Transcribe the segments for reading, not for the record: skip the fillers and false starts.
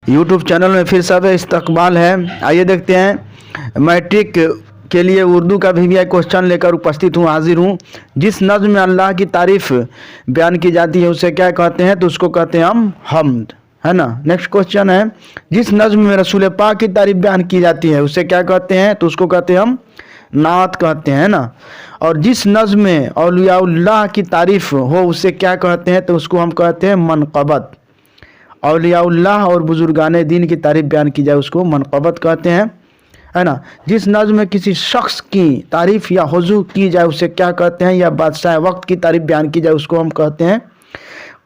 YouTube channel में फिर सब इस्तकबाल है। आइए देखते हैं मैट्रिक के लिए उर्दू का भी क्वेश्चन लेकर उपस्थित हूँ, हाजिर हूँ। जिस नज़्म में अल्लाह की तारीफ़ बयान की जाती है उसे क्या कहते हैं? तो उसको कहते हैं हम हम्द, है ना। नेक्स्ट क्वेश्चन है, जिस नज़्म में रसूल पाक की तारीफ़ बयान की जाती है उसे क्या कहते हैं? तो उसको कहते हैं हम नात कहते हैं ना। और जिस नज़्म में औलियाउल्लाह की तारीफ़ हो उसे क्या कहते हैं? तो उसको हम कहते हैं मनक़बत। औलियाउल्लाह और बुजुर्गान दीन की तारीफ़ बयान की जाए उसको मनक़बत कहते हैं, है ना। जिस नज़्म में किसी शख्स की तारीफ़ या हुज़ू की जाए उसे क्या कहते हैं? या बादशाह वक्त की तारीफ़ बयान की जाए उसको हम कहते हैं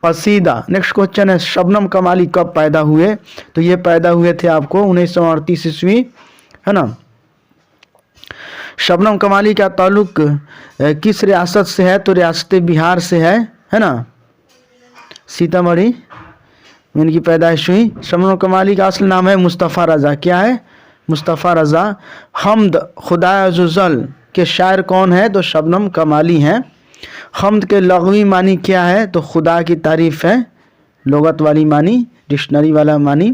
कसीदा। नेक्स्ट क्वेश्चन है, शबनम कमाली कब पैदा हुए? तो ये पैदा हुए थे आपको 1938 ईस्वी, है ना। शबनम कमाली का ताल्लुक किस रियासत से है? तो रियासत बिहार से है ना। सीतामढ़ी में इनकी पैदाइश हुई। शबनम कमाली का असल नाम है मुस्तफ़ा रज़ा। क्या है? मुस्तफ़ा रज़ा। हम्द खुदा अज़्ज़ल के शायर कौन है? तो शबनम कमाली हैं। हम्द के लग़वी मानी क्या है? तो खुदा की तारीफ़ है, लुग़त वाली मानी, डिक्शनरी वाला मानी।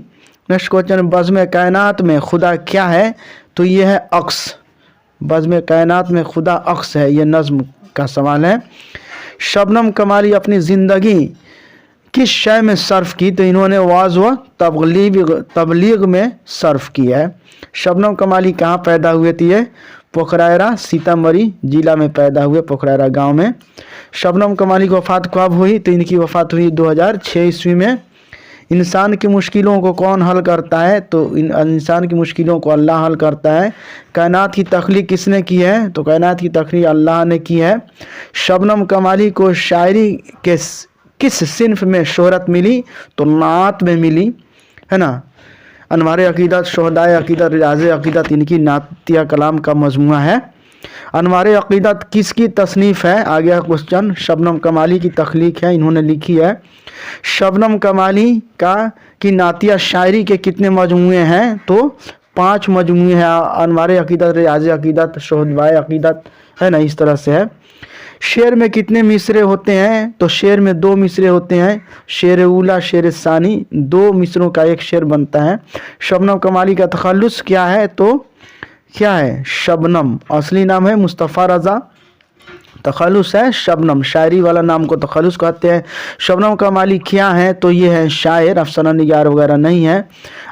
नेक्स्ट क्वेश्चन, बज़्म कायनात में खुदा क्या है? तो ये है अक्स। बज़्म कायनात में खुदा अक्स है, ये नज़्म का सवाल है। शबनम कमाली अपनी ज़िंदगी किस शय में सर्फ की? तो इन्होंने वाज़ व तबलीग में सर्फ किया है। शबनम कमाली कहाँ पैदा हुए थे? पोखरायरा सीतामढ़ी जिला में पैदा हुए, पोखरायरा गांव में। शबनम कमाली की वफ़ात कब हुई? तो इनकी वफ़ात हुई 2006 ईस्वी में। इंसान की मुश्किलों को कौन हल करता है? तो इंसान की मुश्किलों को अल्लाह हल करता है। कायनात की तख्लीक किसने की है? तो कायनात की तख्लीक अल्लाह ने की है। शबनम कमाली को शायरी के किस सिन्फ में शोहरत मिली? तो नात में मिली, है ना। अनवार अक़ीदत, शुहदाए अक़ीदत, रियाज़ अक़ीदत इनकी नातिया कलाम का मजमुआ है। अनवार अक़ीदत किसकी तसनीफ़ है? आ गया क्वेश्चन। शबनम कमाली की तख्लीक है, इन्होंने लिखी है। शबनम कमाली की नातिया शायरी के कितने मजमुए हैं? तो 5 मजमुए हैं। अनवार अक़ीदत, रियाज़ अक़ीदत, शुहदाए अक़ीदत, है ना, इस तरह से है। शेर में कितने मिसरे होते हैं? तो शेर में 2 मिसरे होते हैं, शेर उला, शेर सानी। 2 मिसरों का एक शेर बनता है। शबनम कमाली का तखल्लुस क्या है? तो क्या है? शबनम। असली नाम है मुस्तफ़ा रज़ा, तखल्लुस है शबनम। शायरी वाला नाम को तखल्लुस कहते हैं। शबनम कमाली क्या है? तो ये है शायर, अफसाना निगार वगैरह नहीं है।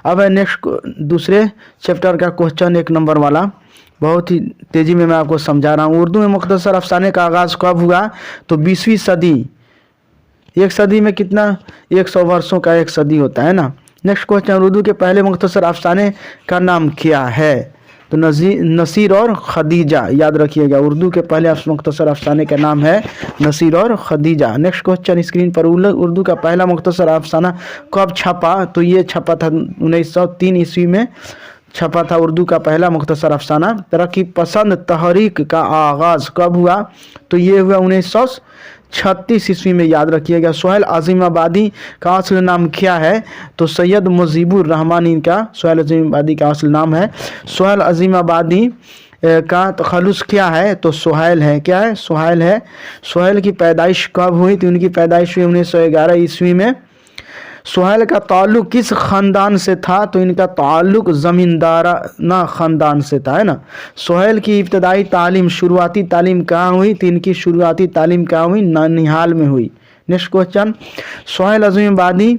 अब है नेक्स्ट दूसरे चैप्टर का क्वेश्चन 1 नंबर वाला, बहुत ही तेज़ी में मैं आपको समझा रहा हूँ। उर्दू में मुख्तसर अफसाने का आगाज़ कब हुआ? तो 20वीं सदी। एक सदी में कितना? 100 वर्षों का एक सदी होता है ना। नेक्स्ट क्वेश्चन, उर्दू के पहले मुख्तसर अफसाने का नाम क्या है? तो नसीर और खदीजा, याद रखिएगा। उर्दू के पहले मुख्तसर अफसाने का नाम है नसीर और खदीजा। नेक्स्ट क्वेश्चन स्क्रीन पर, उर्दू का पहला मुख्तसर अफसाना कब छपा? तो ये छपा था 1903 ईस्वी में छपा था उर्दू का पहला मुख्तसर अफसाना। तरक्की पसंद तहरीक का आगाज़ कब हुआ? तो ये हुआ 1936 ईस्वी में, याद रखिएगा। सोहेल अज़ीमाबादी का असल नाम क्या है? तो सैयद मुजीबुर रहमान इनका सोहेल अज़ीमाबादी का असल नाम है। सोहेल अज़ीमाबादी का तखल्लुस क्या है? तो सोहेल है। क्या है? सोहेल है। सोहेल की पैदाइश कब हुई? तो उनकी पैदाइश हुई 1911 ईस्वी में। सोहेल का ताल्लुक़ किस ख़ानदान से था? तो इनका ताल्लुक़ ज़मींदाराना ख़ानदान से था, है ना। सोहेल की इब्तदाई तालीम, शुरुआती तालीम कहाँ हुई? तो इनकी शुरुआती तालीम कहाँ हुई? ननिहाल में हुई। नेक्स्ट क्वेश्चन, सोहेल अज़ीमाबादी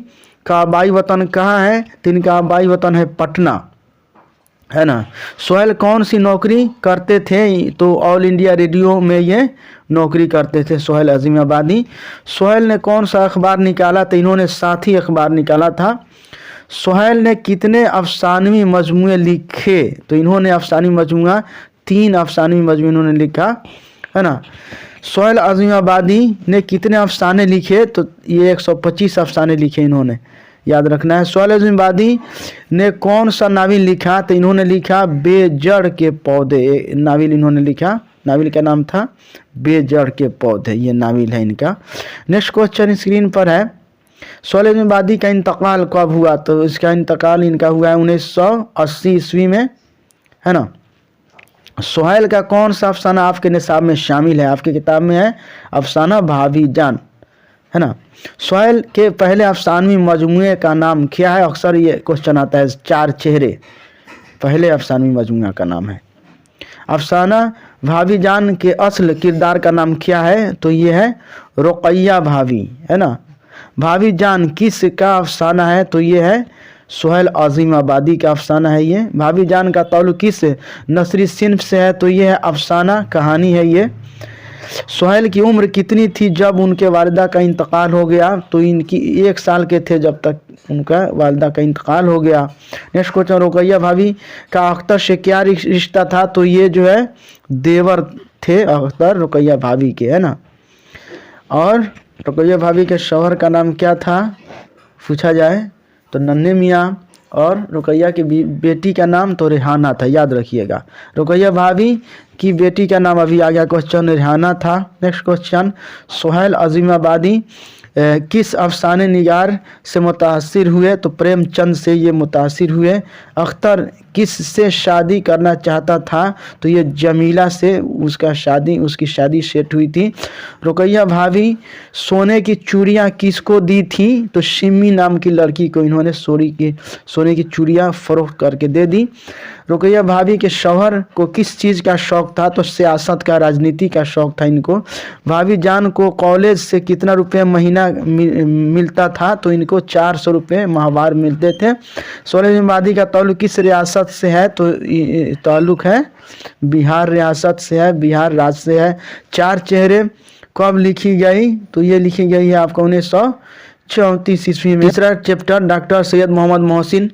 का आबाई वतन कहाँ है? तो इनका आबाई वतन है पटना, है ना। सोहेल कौन सी नौकरी करते थे? तो ऑल इंडिया रेडियो में ये नौकरी करते थे सोहेल अज़ीमाबादी। सोहेल ने कौन सा अखबार निकाला? तो इन्होंने साथी अखबार निकाला था। सोहेल ने कितने अफसानवी मजमुए लिखे? तो इन्होंने अफसानी मजमुआ 3 अफसानवी मजमुए इन्होंने लिखा, है ना। सोहेल अज़ीमाबादी ने कितने अफसाने लिखे? तो ये 125 अफसाने लिखे इन्होंने, याद रखना है। सोहेल अज़ीमाबादी ने कौन सा नावल लिखा? तो इन्होंने लिखा बेजड़ के पौधे, नावल इन्होंने लिखा। नावल का नाम था बेजड़ के पौधे, ये नावल है इनका। नेक्स्ट क्वेश्चन स्क्रीन पर है, सोहेल अज़ीमाबादी का इंतकाल कब हुआ? तो इसका इंतकाल इनका हुआ है 1980 ईस्वी में, है ना। सोहेल का कौन सा अफसाना आपके निसाब में शामिल है? आपकी किताब में है अफसाना भाभी जान, है ना। सुहेल के पहले अफसानवी मजमूए का नाम क्या है? अक्सर ये क्वेश्चन आता है, चार चेहरे पहले अफसानवी मजमूआ का नाम है। अफसाना भाभी जान के असल किरदार का नाम क्या है? तो ये है रुकैया भाभी, है ना। भाभी जान किस का अफसाना है? तो ये है सुहेल अजीम आबादी का अफसाना है ये। भाभी जान का ताल्लुक किस नसरी सिन्फ से है? तो ये है अफसाना कहानी है ये। सुहेल की उम्र कितनी थी जब उनके वालिदा का इंतकाल हो गया? तो इनकी 1 साल के थे जब तक उनका वालिदा का इंतकाल हो गया। नेक्स्ट क्वेश्चन, रुकैया भाभी का अख्तर से क्या रिश्ता था? तो ये जो है देवर थे अख्तर रुकैया भाभी के, है ना। और रुकैया भाभी के शौहर का नाम क्या था पूछा जाए तो नन्हे मियाँ, और रुकैया की बेटी का नाम तो रेहाना था, याद रखिएगा। रुकैया भाभी की बेटी का नाम अभी आ गया क्वेश्चन, रेहाना था। नेक्स्ट क्वेश्चन, सुहेल अजीम आबादी किस अफसाने निगार से मुतासिर हुए? तो प्रेमचंद से ये मुतासिर हुए। अख्तर किस से शादी करना चाहता था? तो ये जमीला से उसकी शादी सेट हुई थी। रुकैया भाभी सोने की चूड़ियाँ किसको दी थी? तो शिमी नाम की लड़की को इन्होंने सोने की चूड़ियाँ फरोख्त करके दे दी। रुकैया भाभी के शौहर को किस चीज़ का शौक़ था? तो सियासत का, राजनीति का शौक़ था इनको। भाभी जान को कॉलेज से कितना रुपये महीना मिलता था? तो इनको 400 रुपये माहवार मिलते थे। सुहेल आबादी का ताल्लुक किस रियासत से है? तो ताल्लुक है बिहार रियासत से है, बिहार राज्य से है। चार चेहरे कब लिखी गई? तो ये लिखी गई है आपको 1934 ईस्वी में। तीसरा चैप्टर, डॉक्टर सैयद मोहम्मद मोहसिन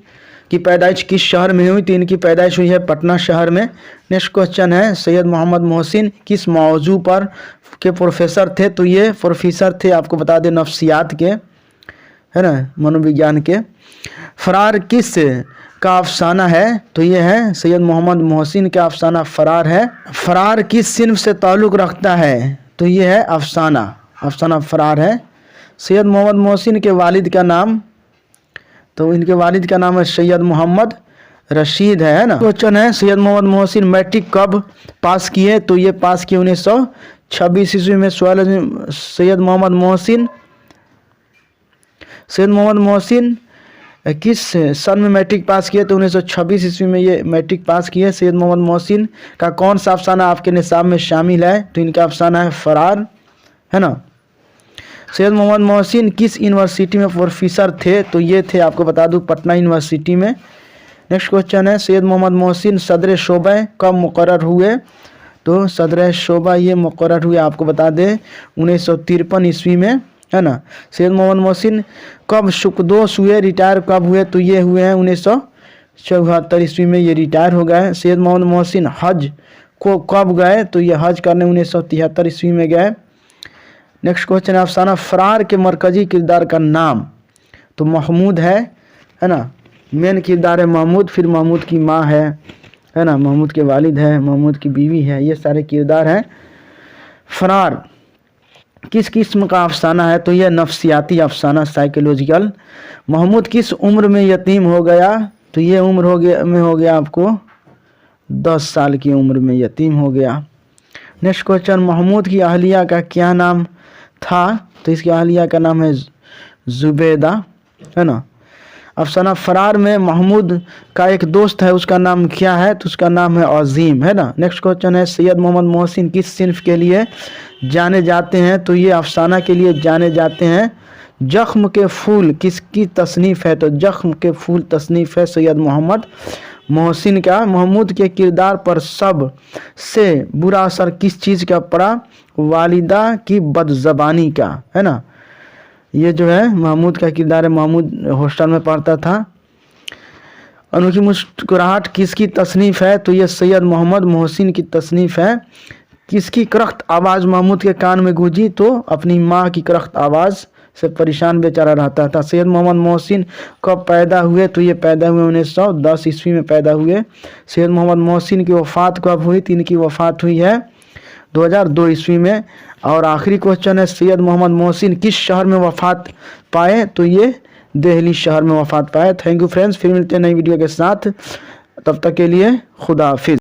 की पैदाइश किस शहर में हुई? तो इनकी पैदाइश हुई है पटना शहर में। नेक्स्ट क्वेश्चन है, सैयद मोहम्मद मोहसिन किस मौजू पर के प्रोफेसर थे? तो ये प्रोफेसर थे आपको बता दें नफ्सियात के, है ना, मनोविज्ञान के। फरार किस का अफसाना है? तो ये है सैयद मोहम्मद मोहसिन का अफसाना फरार है। फरार किस सिन्फ से ताल्लुक़ रखता है? तो ये है अफसाना फरार है। सैयद मोहम्मद मोहसिन के वालिद का नाम, तो इनके वालिद का नाम है सैयद मोहम्मद रशीद है ना। क्वेश्चन है, सैयद मोहम्मद मोहसिन मैट्रिक कब पास किए? तो ये पास किए 1926 ईस्वी में। सैयद मोहम्मद मोहसिन किस सन में मैट्रिक पास किए? तो 1926 ईस्वी में ये मैट्रिक पास किए। सैयद मोहम्मद मोहसिन का कौन सा अफसाना आपके निसाब में शामिल है? तो इनका अफसाना है फरार, है ना। सैयद मोहम्मद मोहसिन किस यूनिवर्सिटी में प्रोफेसर थे? तो ये थे आपको बता दूं पटना यूनिवर्सिटी में। नेक्स्ट क्वेश्चन है, सैयद मोहम्मद मोहसिन सदर शोबा कब मुकर्रर हुए? तो सदर शोबा ये मुकर्रर हुए आपको बता दें 1953 ईस्वी में, है ना। सैयद मोहम्मद मोहसिन कब शुक्दोश हुए, रिटायर कब हुए? तो ये हुए हैं 1974 ईस्वी में, ये रिटायर हो गए। सैयद मोहम्मद मोहसिन हज को कब गए? तो ये हज करने 1973 ईस्वी में गए। नेक्स्ट क्वेश्चन है, अफसाना फरार के मरकजी किरदार का नाम? तो महमूद है ना। मेन किरदार है महमूद, फिर महमूद की माँ है ना, महमूद के वालिद है, महमूद की बीवी है, ये सारे किरदार हैं। फरार किस किस्म का अफसाना है? तो यह नफ्सियाती अफसाना, साइकोलॉजिकल। महमूद किस उम्र में यतीम हो गया? तो ये उम्र हो गया आपको 10 साल की उम्र में यतीम हो गया। नेक्स्ट क्वेश्चन, महमूद की अहलिया का क्या नाम था? तो इसकी अहलिया का नाम है जुबैदा, है ना। अफसाना फरार में महमूद का एक दोस्त है, उसका नाम क्या है? तो उसका नाम है अजीम, है ना। नेक्स्ट क्वेश्चन है, सैयद मोहम्मद मोहसिन किस सिन्फ के लिए जाने जाते हैं? तो ये अफसाना के लिए जाने जाते हैं। जख्म के फूल किसकी तसनीफ़ है? तो जख्म के फूल तसनीफ़ है सैयद मोहम्मद मोहसिन का। महमूद के किरदार पर सब से बुरा असर किस चीज़ का पड़ा? वालिदा की बदज़बानी का, है ना। ये जो है महमूद का किरदार है, महमूद हॉस्टल में पढ़ता था। अनोखी मुस्कुराहट किसकी तसनीफ़ है? तो ये सैयद मोहम्मद मोहसिन की तसनीफ़ है। किसकी करख्त आवाज़ महमूद के कान में गूंजी? तो अपनी माँ की करख्त आवाज़ से परेशान बेचारा रहता था। सैयद मोहम्मद मोहसिन कब पैदा हुए? तो ये पैदा हुए 1910 ईस्वी में पैदा हुए। सैयद मोहम्मद मोहसिन की वफ़ात कब हुई? तो इनकी वफ़ात हुई है 2002 ईस्वी में। और आखिरी क्वेश्चन है, सैयद मोहम्मद मोहसिन किस शहर में वफ़ात पाए? तो ये दिल्ली शहर में वफ़ात पाए। थैंक यू फ्रेंड्स, फिर मिलते हैं नई वीडियो के साथ, तब तक के लिए खुदा हाफिज़।